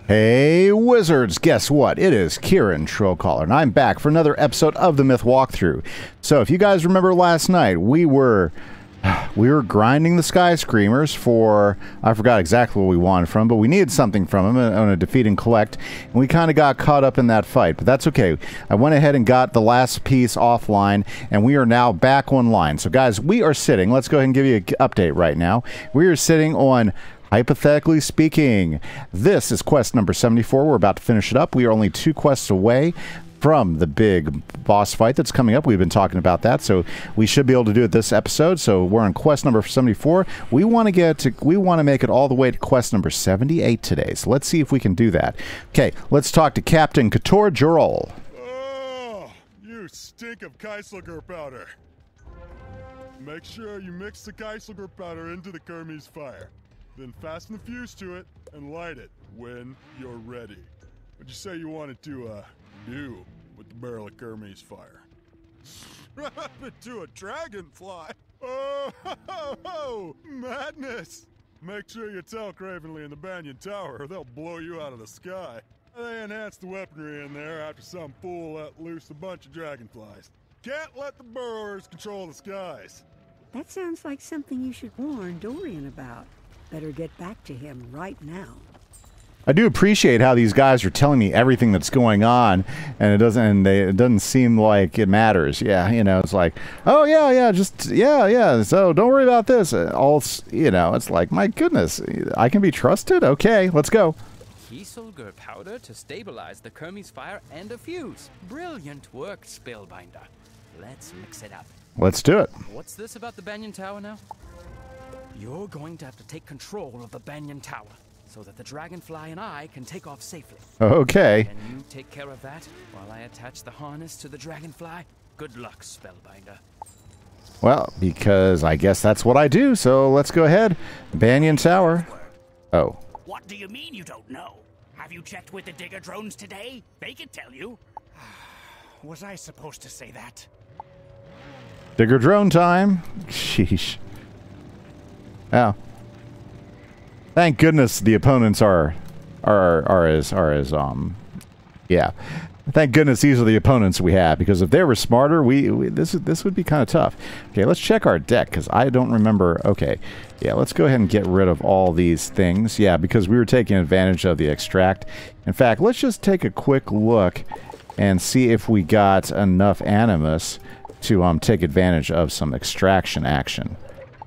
Hey Wizards, guess what? It is Kieran Trollcaller, and I'm back for another episode of the Myth Walkthrough. So if you guys remember last night, we were grinding the Sky Screamers for, I forgot exactly what we wanted from, but we needed something from them on a defeat and collect, and we kind of got caught up in that fight, but that's okay. I went ahead and got the last piece offline, and we are now back online. So guys, we are sitting, let's go ahead and give you an update right now. We are sitting on, hypothetically speaking, this is quest number 74. We're about to finish it up. We are only 2 quests away from the big boss fight that's coming up. We've been talking about that, so we should be able to do it this episode. So we're on quest number 74. We want to make it all the way to quest number 78 today. So let's see if we can do that. Okay, let's talk to Captain Kator Jorol. Oh, you stink of Keiselger powder. Make sure you mix the Keiselger powder into the Kermes fire. Then fasten the fuse to it and light it when you're ready. What'd you say you wanted to do with the barrel of Kermes fire? Strap it to a dragonfly. Oh, madness! Make sure you tell Cravenly and the Banyan Tower or they'll blow you out of the sky. They enhanced the weaponry in there after some fool let loose a bunch of dragonflies. Can't let the burrowers control the skies. That sounds like something you should warn Dorian about. Better get back to him right now. I do appreciate how these guys are telling me everything that's going on, and it doesn't seem like it matters. Yeah, you know, it's like, oh yeah, so don't worry about this. It's like, my goodness, I can be trusted. Okay, let's go. Kieselger powder to stabilize the Kermes fire and a fuse. Brilliant work, Spellbinder. Let's mix it up. Let's do it. What's this about the Banyan Tower now? You're going to have to take control of the Banyan Tower so that the Dragonfly and I can take off safely. Okay. Can you take care of that while I attach the harness to the Dragonfly? Good luck, Spellbinder. Well, because I guess that's what I do, so let's go ahead. Banyan Tower. Oh. What do you mean you don't know? Have you checked with the digger drones today? They could tell you. Was I supposed to say that? Digger drone time. Sheesh. Oh. Thank goodness the opponents are yeah. Thank goodness these are the opponents we have, because if they were smarter, this would be kind of tough. Okay, let's check our deck, because I don't remember. Okay, yeah, let's go ahead and get rid of all these things. Yeah, because we were taking advantage of the extract. In fact, let's just take a quick look and see if we got enough animus to take advantage of some extraction action.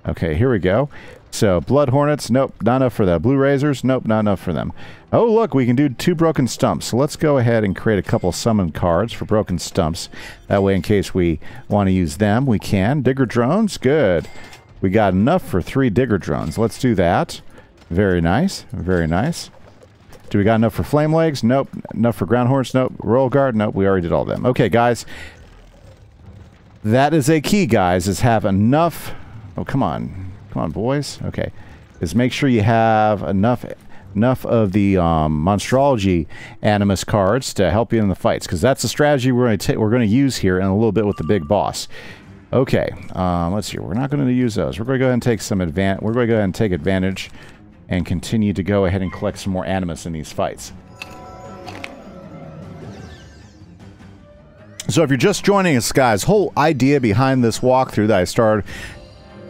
Okay, here we go. So, Blood Hornets, nope, not enough for that. Blue Razors, nope, not enough for them. Oh, look, we can do 2 Broken Stumps. So let's go ahead and create a couple summon cards for Broken Stumps. That way, in case we want to use them, we can. Digger Drones, good. We got enough for 3 Digger Drones. Let's do that. Very nice, very nice. Do we got enough for Flame Legs? Nope. Enough for Ground Horns? Nope. Royal Guard? Nope, we already did all of them. Okay, guys. That is a key, guys, is have enough... Oh, come on. Come on, boys. Okay. Is make sure you have enough of the Monstrology Animus cards to help you in the fights, because that's the strategy we're going to use here in a little bit with the big boss. Okay. Let's see. We're not going to use those. We're going to go ahead and take some advantage. We're going to go ahead and take advantage and continue to go ahead and collect some more Animus in these fights. So if you're just joining us, guys, whole idea behind this walkthrough that I started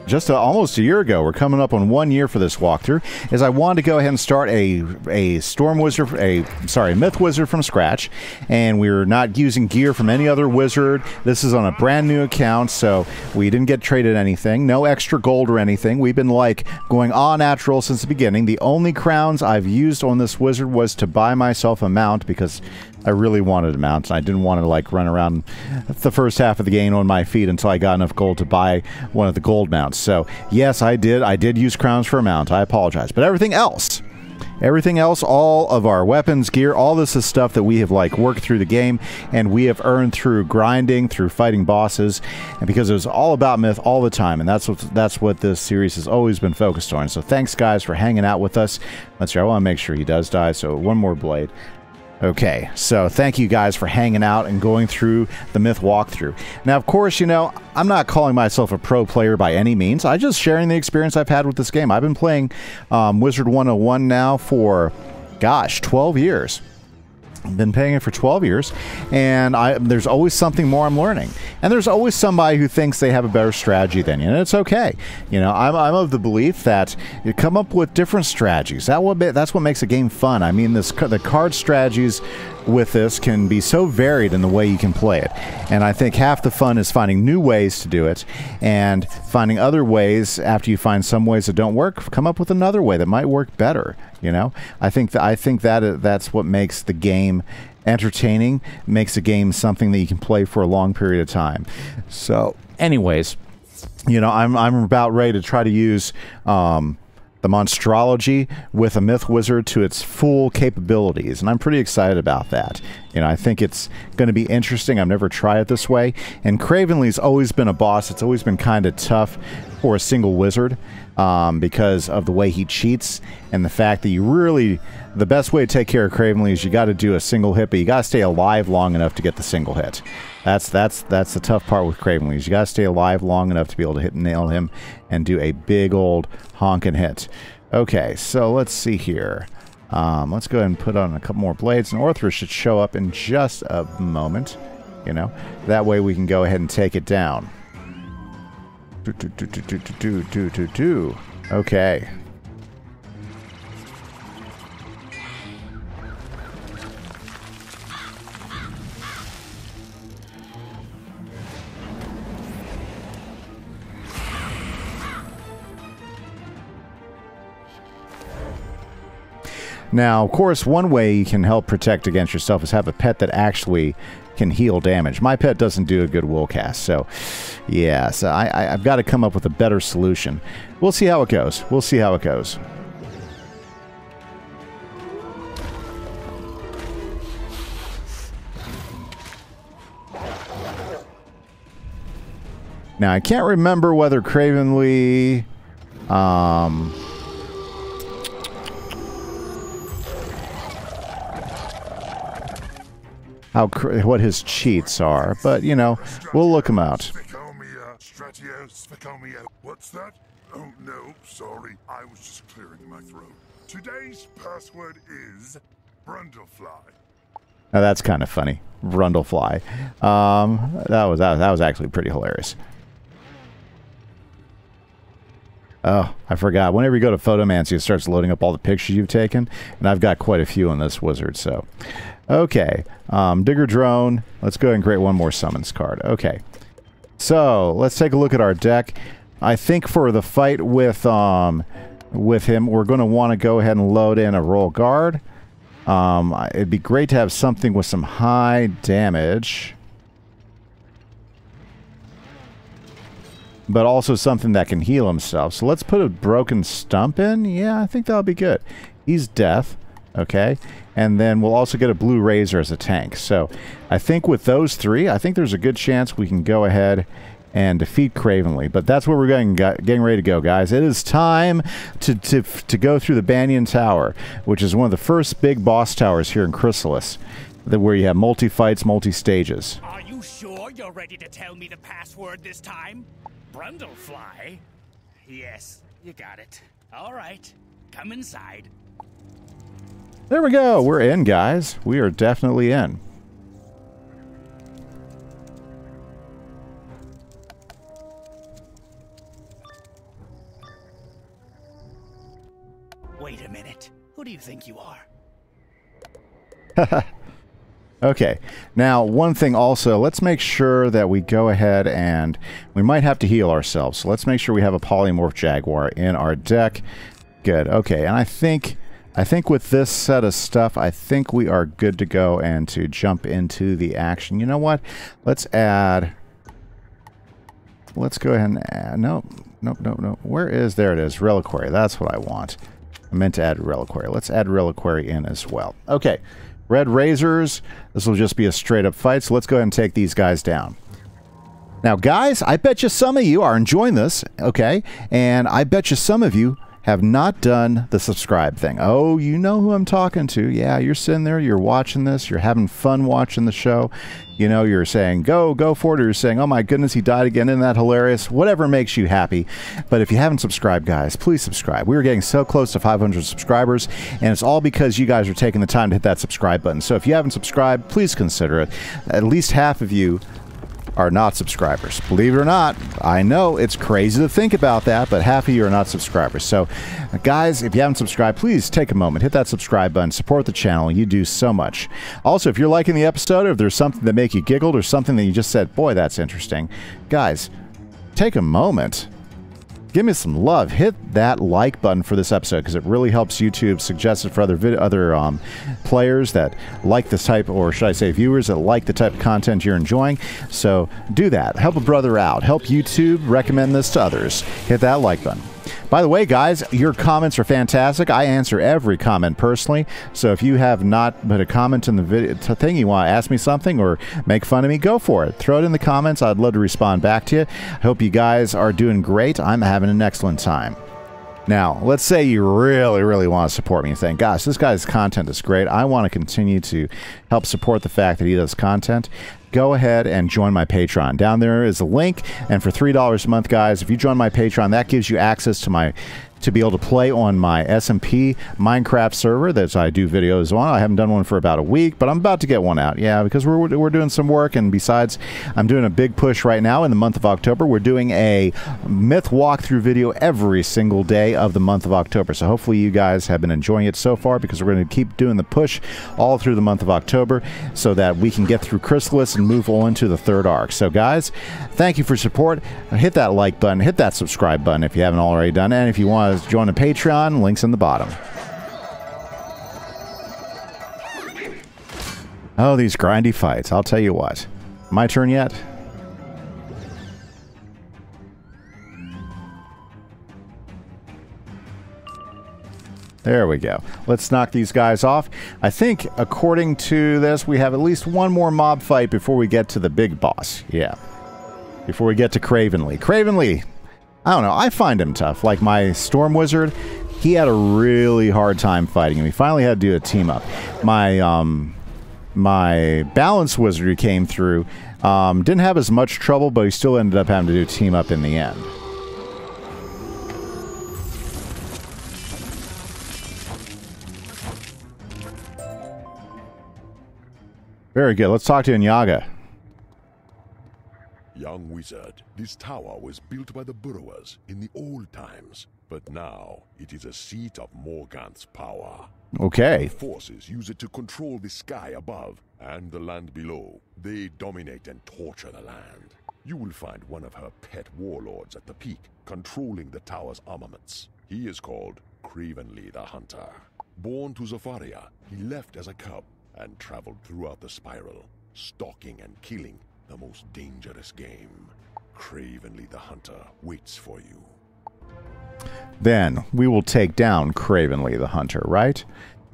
just almost a year ago, we're coming up on 1 year for this walkthrough, is I wanted to go ahead and start a Storm Wizard, Myth Wizard from scratch, and we're not using gear from any other wizard. This is on a brand new account, so we didn't get traded anything, no extra gold or anything. We've been like going all natural since the beginning. The only crowns I've used on this wizard was to buy myself a mount, because I really wanted a mount, and I didn't want to like run around the first half of the game on my feet until I got enough gold to buy one of the gold mounts. So yes, I did use crowns for a mount. I apologize. But everything else, all of our weapons, gear, all this is stuff that we have like worked through the game, and we have earned through grinding, through fighting bosses, and because it was all about Myth all the time, and that's what this series has always been focused on. So thanks, guys, for hanging out with us. Let's see, I want to make sure he does die, so one more blade. Okay, so thank you guys for hanging out and going through the Myth walkthrough. Now, of course, you know, I'm not calling myself a pro player by any means. I'm just sharing the experience I've had with this game. I've been playing Wizard 101 now for gosh, 12 years. I've been paying it for 12 years, and there's always something more I'm learning. And there's always somebody who thinks they have a better strategy than you, and it's okay. You know, I'm of the belief that you come up with different strategies. That's what makes a game fun. I mean, the card strategies with this can be so varied in the way you can play it. And I think half the fun is finding new ways to do it, and finding other ways after you find some ways that don't work, come up with another way that might work better. You know, I think that's what makes the game entertaining, makes the game something that you can play for a long period of time. So, anyways, you know, I'm about ready to try to use the Monstrology with a Myth Wizard to its full capabilities, and I'm pretty excited about that. You know, I think it's going to be interesting. I've never tried it this way, and Cravenly's always been a boss. It's always been kind of tough for a single wizard because of the way he cheats and the fact that the best way to take care of Cravenly is you got to do a single hit, but you got to stay alive long enough to get the single hit. That's the tough part with Cravenly. You got to stay alive long enough to be able to hit and nail him and do a big old honkin' hit. Okay, so let's see here. Let's go ahead and put on a couple more blades, and Orthrus should show up in just a moment. You know, that way we can go ahead and take it down. Okay. Now, of course, one way you can help protect against yourself is have a pet that actually can heal damage. My pet doesn't do a good will cast, so yeah, so I've got to come up with a better solution. We'll see how it goes. We'll see how it goes. Now, I can't remember whether Cravenly what his cheats are, but you know, we'll look him out. What's that? Oh no, sorry. I was just clearing my throat. Today's password is Brundlefly. Now that's kind of funny. Brundlefly. That was actually pretty hilarious. Oh, I forgot. Whenever you go to Photomancy, it starts loading up all the pictures you've taken, and I've got quite a few in this wizard, so. Okay, Digger Drone. Let's go ahead and create one more summons card. Okay, so let's take a look at our deck. I think for the fight with him, we're going to want to go ahead and load in a Royal Guard. It'd be great to have something with some high damage, but also something that can heal himself. So let's put a Broken Stump in. Yeah, I think that'll be good. He's death. Okay, and then we'll also get a Blue Razor as a tank. So I think with those three, I think there's a good chance we can go ahead and defeat Cravenly. But that's where we're getting ready to go, guys. It is time to go through the Banyan Tower, which is one of the first big boss towers here in Chrysalis, where you have multi-fights, multi-stages. Are you sure you're ready to tell me the password this time? Brundlefly? Yes, you got it. All right, come inside. There we go. We're in, guys. We are definitely in. Wait a minute. Who do you think you are? Okay. Now, one thing also, let's make sure that we go ahead and we might have to heal ourselves. So let's make sure we have a Polymorph Jaguar in our deck. Good. Okay. And I think with this set of stuff, I think we are good to go and to jump into the action. You know what? Let's go ahead and add, no. Where is, there it is, Reliquary. That's what I want. I meant to add Reliquary. Let's add Reliquary in as well. Okay, Red Razors. This will just be a straight up fight, so let's go ahead and take these guys down. Now, guys, I bet you some of you are enjoying this, okay? And I bet you some of you have not done the subscribe thing. Oh, you know who I'm talking to. Yeah, you're sitting there, you're watching this, you're having fun watching the show. You know, you're saying, go for it, or you're saying, oh my goodness, he died again, isn't that hilarious? Whatever makes you happy. But if you haven't subscribed, guys, please subscribe. We are getting so close to 500 subscribers, and it's all because you guys are taking the time to hit that subscribe button. So if you haven't subscribed, please consider it. At least half of you are not subscribers. Believe it or not, I know it's crazy to think about that, but half of you are not subscribers. So, guys, if you haven't subscribed, please take a moment, hit that subscribe button, support the channel. You do so much. Also, if you're liking the episode, or if there's something that make you giggled or something that you just said, boy, that's interesting, guys, take a moment. Give me some love. Hit that like button for this episode because it really helps YouTube suggest it for other players that like this type, or should I say viewers that like the type of content you're enjoying. So do that. Help a brother out. Help YouTube recommend this to others. Hit that like button. By the way, guys, your comments are fantastic. I answer every comment personally. So if you have not put a comment in the video thing, you want to ask me something or make fun of me, go for it. Throw it in the comments. I'd love to respond back to you. I hope you guys are doing great. I'm having an excellent time. Now, let's say you really, really want to support me and think, gosh, this guy's content is great. I want to continue to help support the fact that he does content. Go ahead and join my Patreon. Down there is a link, and for $3 a month, guys, if you join my Patreon, that gives you access to be able to play on my SMP Minecraft server that I do videos on. I haven't done one for about a week, but I'm about to get one out. Yeah, because we're doing some work, and besides, I'm doing a big push right now in the month of October. We're doing a myth walkthrough video every single day of the month of October. So hopefully you guys have been enjoying it so far, because we're going to keep doing the push all through the month of October so that we can get through Chrysalis and move on to the third arc. So guys, thank you for support. Hit that like button, hit that subscribe button if you haven't already done it. And if you want to join the Patreon, links in the bottom. Oh, these grindy fights. I'll tell you what. My turn yet? There we go. Let's knock these guys off. I think, according to this, we have at least one more mob fight before we get to the big boss. Yeah. Before we get to Cravenly. Cravenly, I don't know. I find him tough. Like my Storm Wizard, he had a really hard time fighting him. We finally had to do a team up. My Balance Wizard who came through didn't have as much trouble, but he still ended up having to do a team up in the end. Very good. Let's talk to Inyaga. Young wizard, this tower was built by the Burrowers in the old times, but now it is a seat of Morganth's power. Okay. The forces use it to control the sky above and the land below. They dominate and torture the land. You will find one of her pet warlords at the peak, controlling the tower's armaments. He is called Cravenly the Hunter. Born to Zafaria, he left as a cub and traveled throughout the spiral, stalking and killing the most dangerous game. Cravenly the Hunter waits for you. Then we will take down Cravenly the Hunter, right?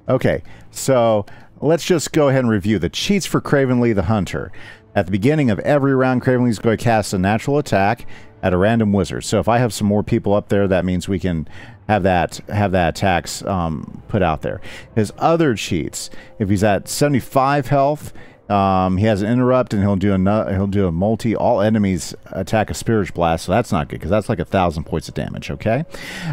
Okay, so let's just go ahead and review the cheats for Cravenly the Hunter. At the beginning of every round, Cravenly's going to cast a natural attack at a random wizard. So if I have some more people up there, that means we can have that attacks put out there. His other cheats, if he's at 75 health, he has an interrupt, and he'll do a multi. All enemies attack a Spirit Blast, so that's not good because that's like 1,000 points of damage. Okay,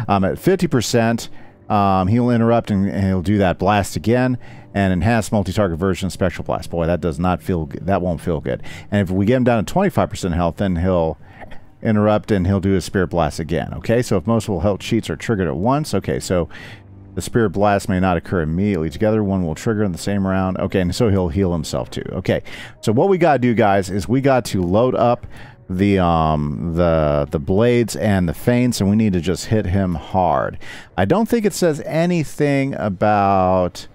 at 50%, he'll interrupt and he'll do that blast again, and enhanced multi-target version of Spectral Blast. Boy, that does not feel good. That won't feel good. And if we get him down to 25% health, then he'll interrupt and he'll do a Spirit Blast again. Okay, so if multiple health cheats are triggered at once, okay, so the Spirit Blast may not occur immediately together. One will trigger in the same round. Okay, and so he'll heal himself too. Okay, so what we got to do, guys, is we got to load up the blades and the feints, and we need to just hit him hard. I don't think it says anything about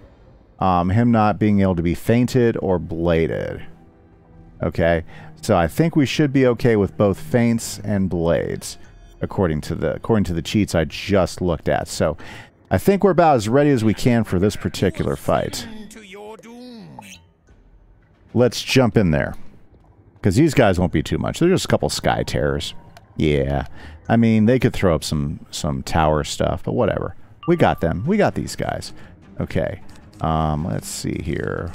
him not being able to be feinted or bladed. Okay, so I think we should be okay with both feints and blades, according to the cheats I just looked at. So I think we're about as ready as we can for this particular fight. Let's jump in there, because these guys won't be too much. They're just a couple Sky Terrors. Yeah. I mean, they could throw up some tower stuff, but whatever. We got them. We got these guys. Okay. Let's see here.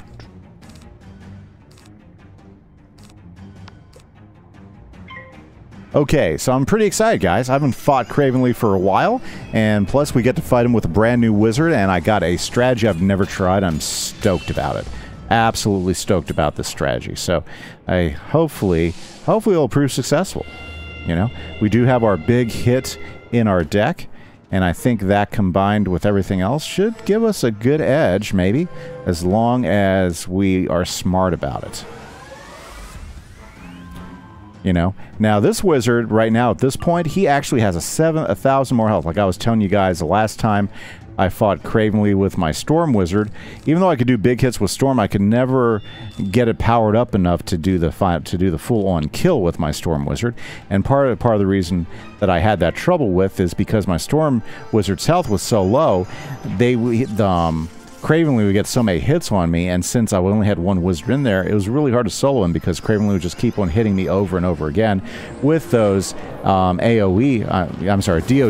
Okay, so I'm pretty excited, guys. I haven't fought Cravenly for a while, and plus we get to fight him with a brand new wizard, and I got a strategy I've never tried. I'm stoked about it. Absolutely stoked about this strategy. So, hopefully it'll prove successful. You know, we do have our big hit in our deck, and I think that combined with everything else should give us a good edge, maybe, as long as we are smart about it. You know, now this wizard right now at this point, he actually has 1,000 more health. Like I was telling you guys the last time I fought Cravenly with my Storm Wizard. Even though I could do big hits with Storm, I could never get it powered up enough to do the full-on kill with my Storm Wizard. And part of the reason that I had that trouble with is because my Storm Wizard's health was so low. Cravenly would get so many hits on me, and since I only had one wizard in there, it was really hard to solo him because Cravenly would just keep on hitting me over and over again with those DOT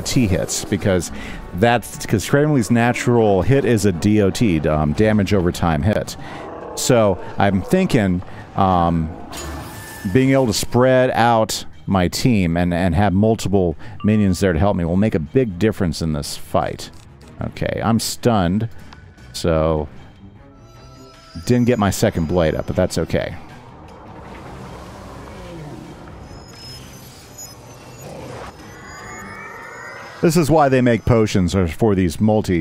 hits, because Cravenly's natural hit is a DOT, damage over time hit. So I'm thinking being able to spread out my team and have multiple minions there to help me will make a big difference in this fight. Okay, I'm stunned. So, didn't get my second blade up, but that's okay. This is why they make potions for these tower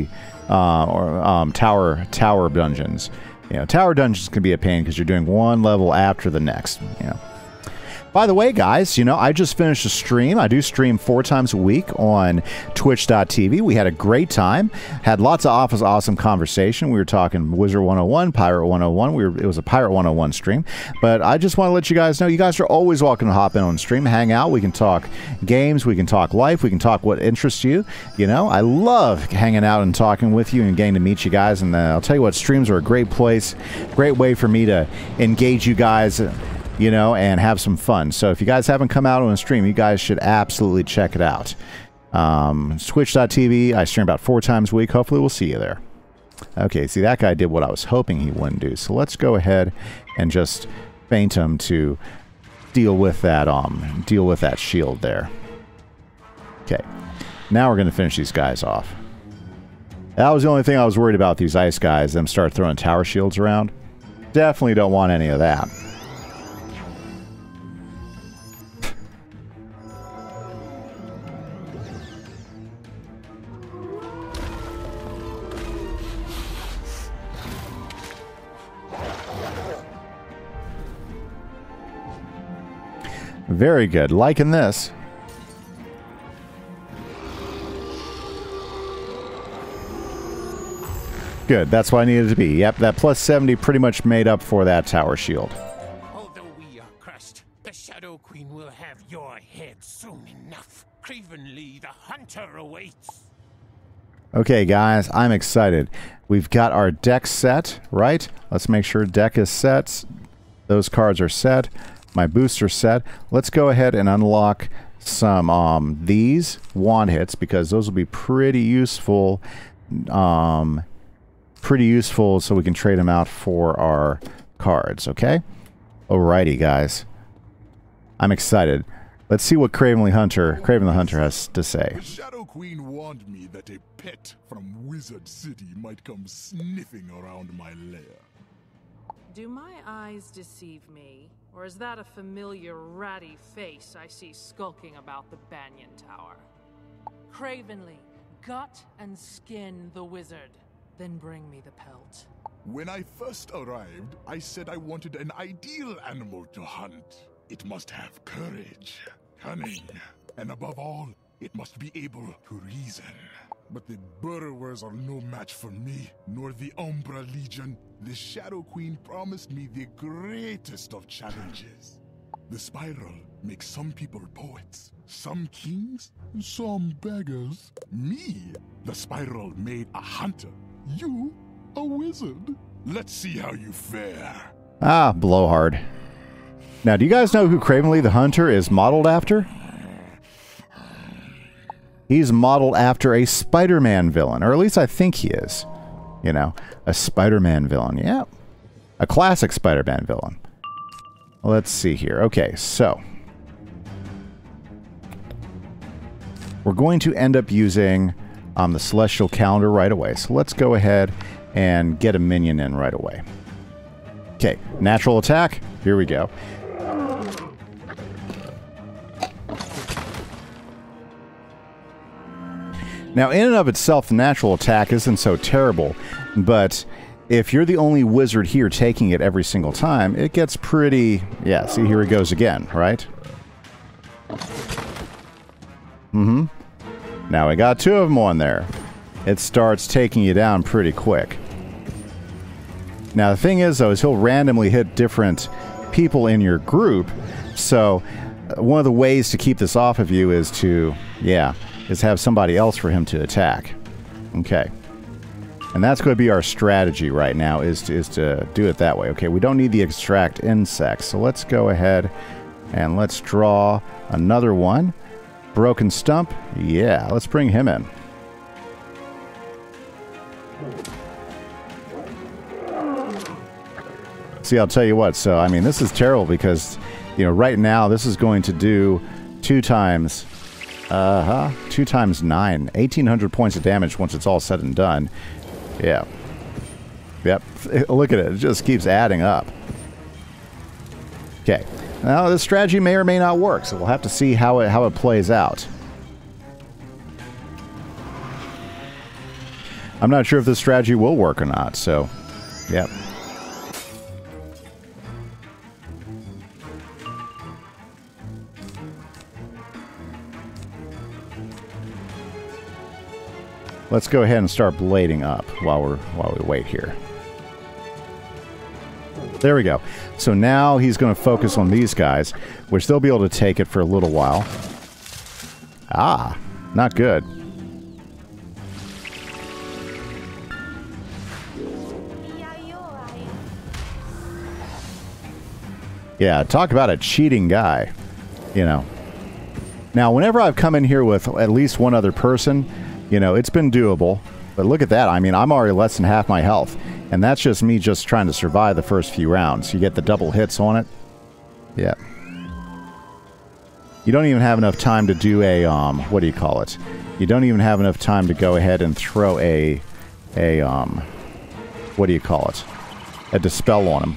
dungeons. You know, tower dungeons can be a pain because you're doing one level after the next. You know. By the way, guys, you know, I just finished a stream. I do stream 4 times a week on Twitch.tv. We had a great time. Had lots of awesome conversation. We were talking Wizard 101, Pirate 101. It was a Pirate 101 stream. But I just want to let you guys know, you guys are always welcome to hop in on stream, hang out. We can talk games. We can talk life. We can talk what interests you. You know, I love hanging out and talking with you and getting to meet you guys. And I'll tell you what, streams are a great place, great way for me to engage you guys, you know, and have some fun. So if you guys haven't come out on a stream, you guys should absolutely check it out. Twitch.tv, I stream about 4 times a week. Hopefully we'll see you there. Okay, see, that guy did what I was hoping he wouldn't do. So let's go ahead and just feint him to deal with that shield there. Okay, now we're going to finish these guys off. That was the only thing I was worried about, these ice guys, them start throwing tower shields around. Definitely don't want any of that. Very good. Liking this. Good. That's what I needed to be. Yep, that plus 70 pretty much made up for that tower shield. Although we are crushed, the Shadow Queen will have your head soon enough. Cravenly the Hunter awaits. Okay, guys, I'm excited. We've got our deck set, right? Let's make sure deck is set. Those cards are set. My booster set. Let's go ahead and unlock some these wand hits, because those will be pretty useful. So we can trade them out for our cards, okay? Alrighty, guys. I'm excited. Let's see what Craven the Hunter has to say. The Shadow Queen warned me that a pet from Wizard City might come sniffing around my lair. Do my eyes deceive me? Or is that a familiar ratty face I see skulking about the Banyan Tower? Cravenly, gut and skin the wizard. Then bring me the pelt. When I first arrived, I said I wanted an ideal animal to hunt. It must have courage, cunning, and above all, it must be able to reason. But the burrowers are no match for me, nor the Umbra Legion. The Shadow Queen promised me the greatest of challenges. The Spiral makes some people poets, some kings, some beggars. Me, the Spiral made a hunter. You, a wizard. Let's see how you fare. Ah, blowhard. Now, do you guys know who Cravenly the Hunter is modeled after? He's modeled after a Spider-Man villain, or at least I think he is. You know, a Spider-Man villain. Yeah. A classic Spider-Man villain. Let's see here. Okay, so we're going to end up using the Celestial Calendar right away. So let's go ahead and get a minion in right away. Okay, natural attack. Here we go. Now, in and of itself, the natural attack isn't so terrible, but if you're the only wizard here taking it every single time, it gets pretty... Yeah, see, here it goes again, right? Mm-hmm. Now we got 2 of them on there. It starts taking you down pretty quick. Now, the thing is, though, is he'll randomly hit different people in your group, so one of the ways to keep this off of you is to, is have somebody else for him to attack. Okay. And that's going to be our strategy right now, is to do it that way. Okay, we don't need the extract insects, so let's go ahead and let's draw another one. Broken Stump. Yeah, let's bring him in. See, I'll tell you what, so, I mean, this is terrible because, you know, right now this is going to do 2 times 9. 1,800 points of damage once it's all said and done. Yeah. Yep. Look at it. It just keeps adding up. Okay. Now, this strategy may or may not work, so we'll have to see how it plays out. I'm not sure if this strategy will work or not, so, yep. Let's go ahead and start blading up while we wait here. There we go. So now he's going to focus on these guys, which they'll be able to take it for a little while. Ah, not good. Yeah, talk about a cheating guy, you know. Now, whenever I've come in here with at least one other person, you know, it's been doable. But look at that. I mean, I'm already less than half my health. And that's just me just trying to survive the first few rounds. You get the double hits on it. Yeah. You don't even have enough time to do a, what do you call it? You don't even have enough time to go ahead and throw what do you call it? A dispel on him.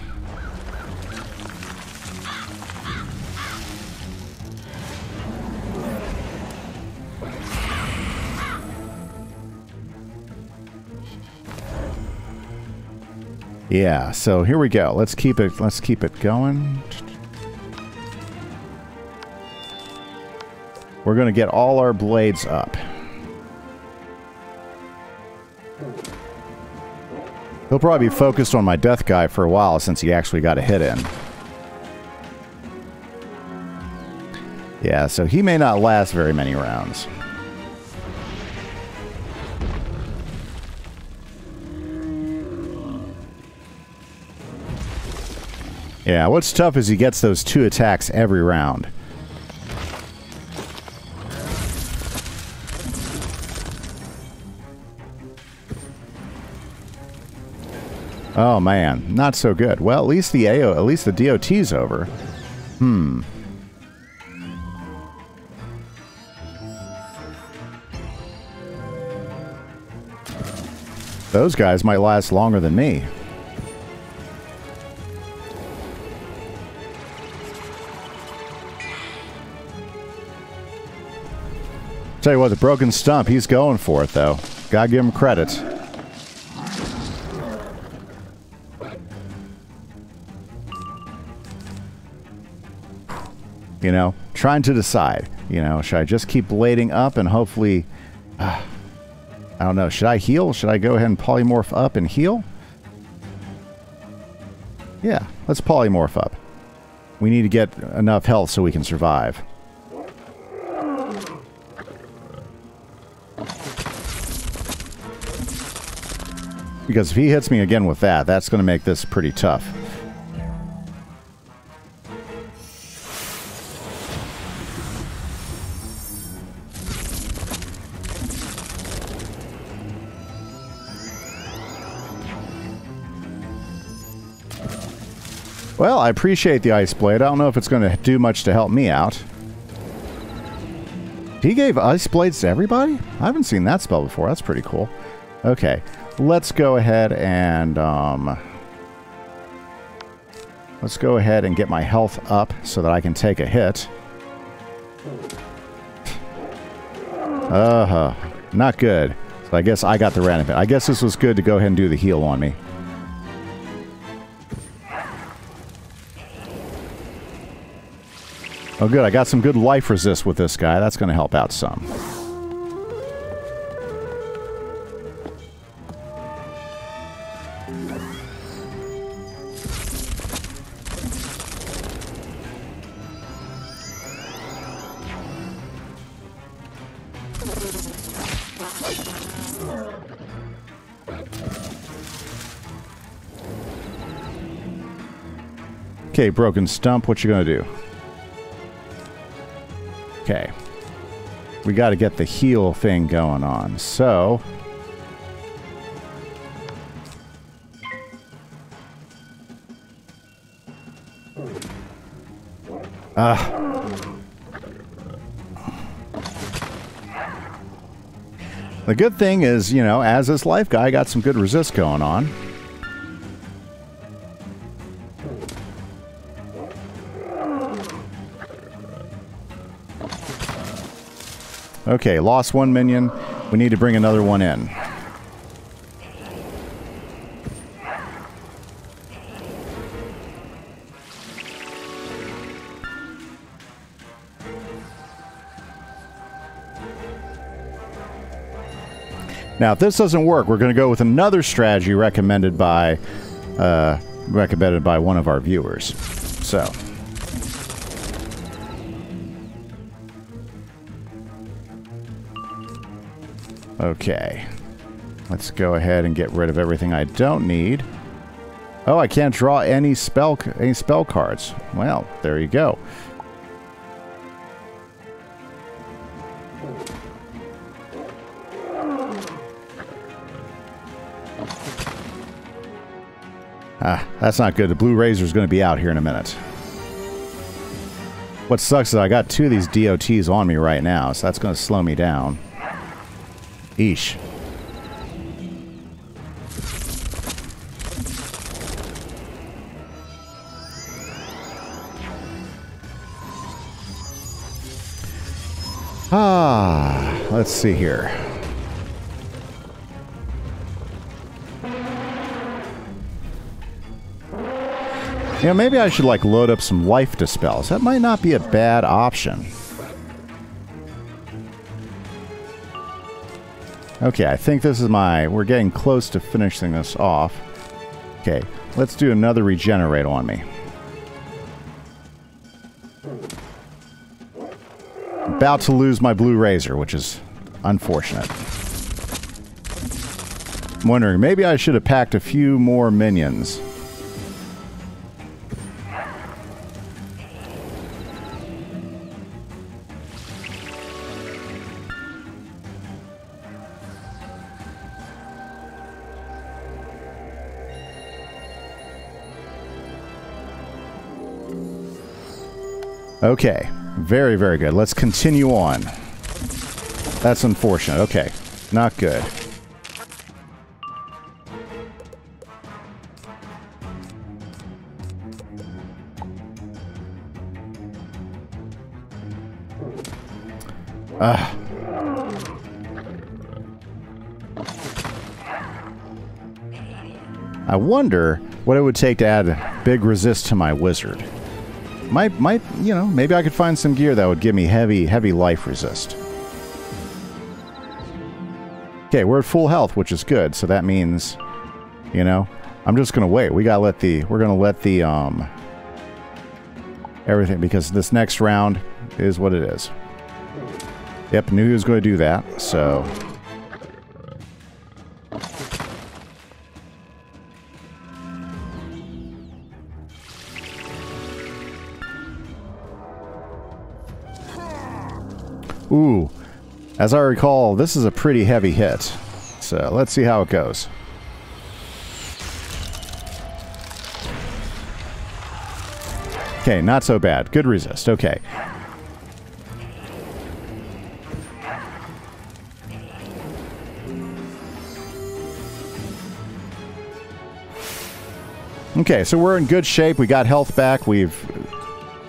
Yeah, so here we go. Let's keep it going. We're going to get all our blades up. He'll probably be focused on my death guy for a while since he actually got a hit in. Yeah, so he may not last very many rounds. Yeah, what's tough is he gets those 2 attacks every round. Oh man, not so good. Well, at least the DOT's over. Those guys might last longer than me. Tell you what, the Broken Stump, he's going for it, though. Gotta give him credit. You know, trying to decide. You know, should I just keep blading up and hopefully... I don't know. Should I heal? Should I go ahead and polymorph up and heal? Yeah, let's polymorph up. We need to get enough health so we can survive. Because if he hits me again with that, that's going to make this pretty tough. Well, I appreciate the Ice Blade. I don't know if it's going to do much to help me out. He gave Ice Blades to everybody? I haven't seen that spell before. That's pretty cool. Okay, let's go ahead and get my health up so that I can take a hit. Not good. So I guess I got the random hit. I guess this was good to go ahead and do the heal on me. Oh good, I got some good life resist with this guy. That's going to help out some. Okay, Broken Stump, what you gonna do? Okay. We gotta get the heal thing going on, so... The good thing is, you know, as this life guy, got some good resist going on. Okay, lost one minion. We need to bring another one in. Now, if this doesn't work, we're going to go with another strategy recommended by one of our viewers. So... Okay, let's go ahead and get rid of everything I don't need. Oh, I can't draw any spell cards. Well, there you go. Ah, that's not good. The Blue Razor is going to be out here in a minute. What sucks is I got two of these DOTs on me right now, so that's going to slow me down. Eesh. Let's see here. You know, maybe I should, like, load up some life dispels. That might not be a bad option. Okay, I think this is we're getting close to finishing this off. Okay, let's do another regenerate on me. About to lose my Blue Razor, which is unfortunate. I'm wondering, maybe I should have packed a few more minions. Okay, very, very good. Let's continue on. That's unfortunate. Okay, not good. I wonder what it would take to add big resist to my wizard. Might, you know, maybe I could find some gear that would give me heavy life resist. Okay, we're at full health, which is good, so that means, you know, I'm just gonna wait. We're gonna let the, everything, because this next round is what it is. Yep, knew he was going to do that, so... Ooh, as I recall, this is a pretty heavy hit. So let's see how it goes. Okay, not so bad. Good resist. Okay. Okay, so we're in good shape. We got health back. We've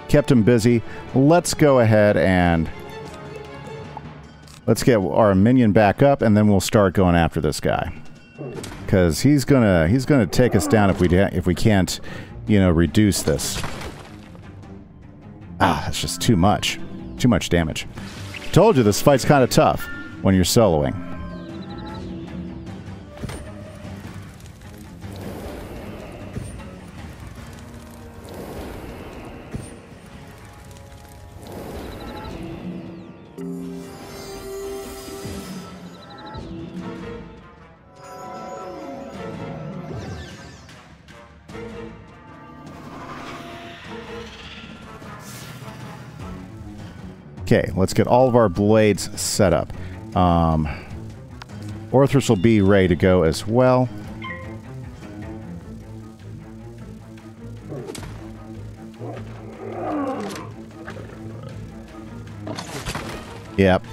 kept him busy. Let's go ahead and let's get our minion back up, and then we'll start going after this guy. Because he's gonna take us down if we can't, you know, reduce this. Ah, it's just too much. Too much damage. Told you this fight's kind of tough when you're soloing. Okay, let's get all of our blades set up. Orthrus will be ready to go as well. Yep.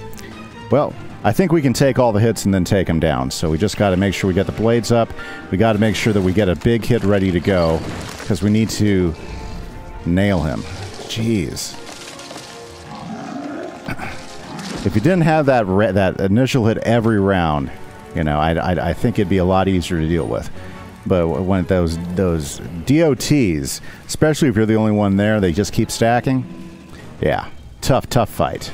Well, I think we can take all the hits and then take them down. So we just got to make sure we get the blades up. We got to make sure that we get a big hit ready to go because we need to nail him. Jeez. If you didn't have that initial hit every round, you know, I think it'd be a lot easier to deal with. But when those DOTs, especially if you're the only one there, they just keep stacking. Yeah, tough fight.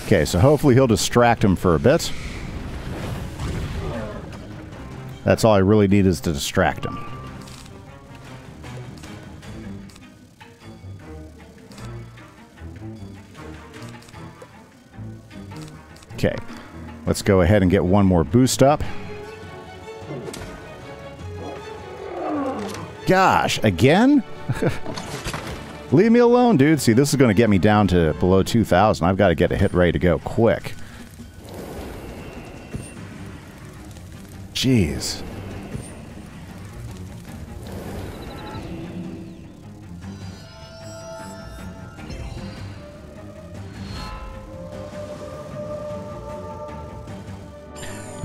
Okay, so hopefully he'll distract him for a bit. That's all I really need is to distract him. Okay, let's go ahead and get one more boost up. Gosh, again? Leave me alone, dude. See, this is going to get me down to below 2,000. I've got to get a hit ready to go quick. Jeez.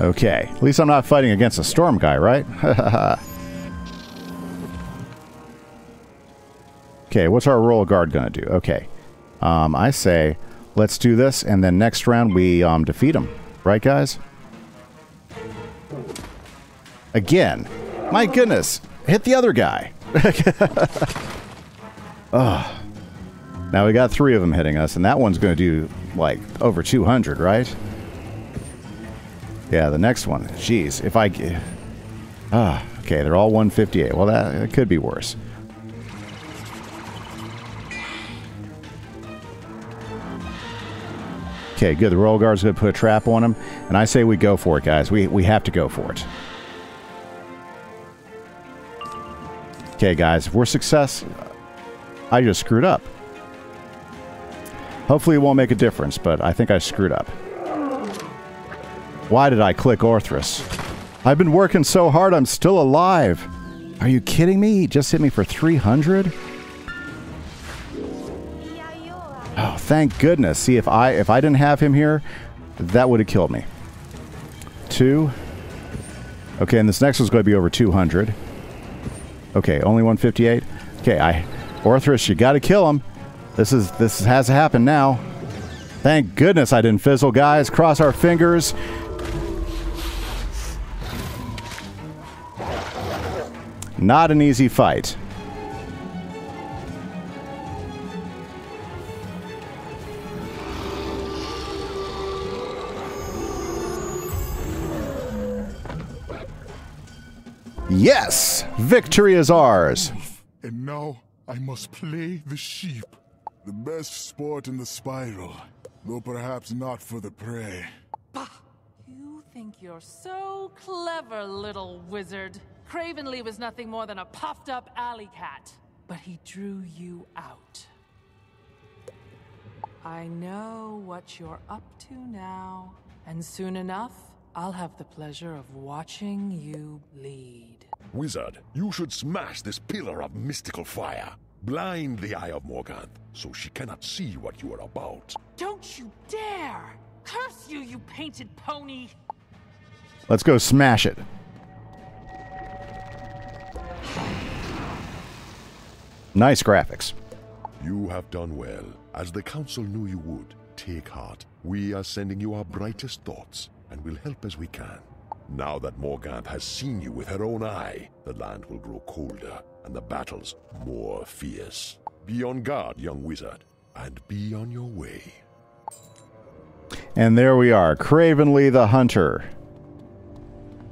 Okay, at least I'm not fighting against a storm guy, right? Okay, what's our royal guard gonna do? Okay, I say let's do this, and then next round we defeat him, right, guys? Again, my goodness, hit the other guy. Oh, now we got 3 of them hitting us, and that one's gonna do like over 200, right? Yeah, the next one. Jeez, if I... okay, they're all 158. Well, that could be worse. Okay, good. The Royal Guard's going to put a trap on him. And I say we go for it, guys. We have to go for it. Okay, guys. If we're success... I just screwed up. Hopefully it won't make a difference, but I think I screwed up. Why did I click Orthrus? I've been working so hard, I'm still alive. Are you kidding me? He just hit me for 300? Oh, thank goodness. See, if I didn't have him here, that would have killed me. 2. Okay, and this next one's going to be over 200. Okay, only 158. Okay, Orthrus, you got to kill him. This has to happen now. Thank goodness I didn't fizzle, guys. Cross our fingers. Not an easy fight. Yes! Victory is ours! And now I must play the sheep. The best sport in the spiral, though perhaps not for the prey. Bah! You think you're so clever, little wizard. Cravenly was nothing more than a puffed-up alley cat, but he drew you out. I know what you're up to now, and soon enough, I'll have the pleasure of watching you bleed. Wizard, you should smash this pillar of mystical fire. Blind the eye of Morganth, so she cannot see what you are about. Don't you dare! Curse you, you painted pony! Let's go smash it. Nice graphics. You have done well. As the Council knew you would, take heart. We are sending you our brightest thoughts, and will help as we can. Now that Morganth has seen you with her own eye, the land will grow colder, and the battles more fierce. Be on guard, young wizard, and be on your way. And there we are. Cravenly the Hunter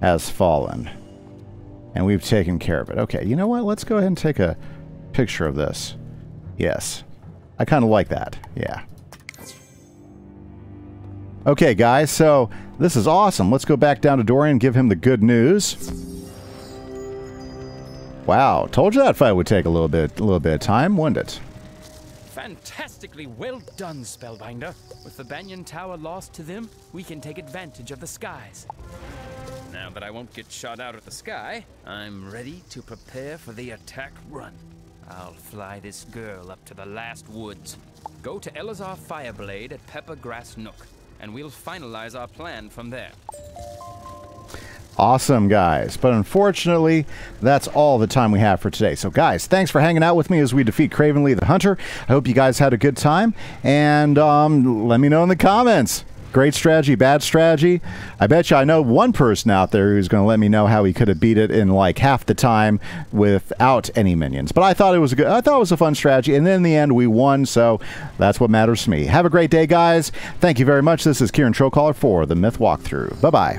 has fallen. And we've taken care of it. Okay, you know what? Let's go ahead and take a picture of this. Yes. I kind of like that. Yeah. Okay, guys, so this is awesome. Let's go back down to Dorian and give him the good news. Wow, told you that fight would take a little bit of time, wouldn't it? Fantastically well done, Spellbinder. With the Banyan Tower lost to them, we can take advantage of the skies. Now that I won't get shot out of the sky, I'm ready to prepare for the attack run. I'll fly this girl up to the last woods. Go to Elazar Fireblade at Peppergrass Nook, and we'll finalize our plan from there. Awesome, guys. But unfortunately, that's all the time we have for today. So, guys, thanks for hanging out with me as we defeat Cravenly the Hunter. I hope you guys had a good time. And let me know in the comments. Great strategy, bad strategy. I bet you I know one person out there who's going to let me know how he could have beat it in like half the time without any minions. But I thought it was a fun strategy, and then in the end we won, so that's what matters to me. Have a great day, guys. Thank you very much. This is Kieran Trollcaller for the Myth Walkthrough. Bye-bye.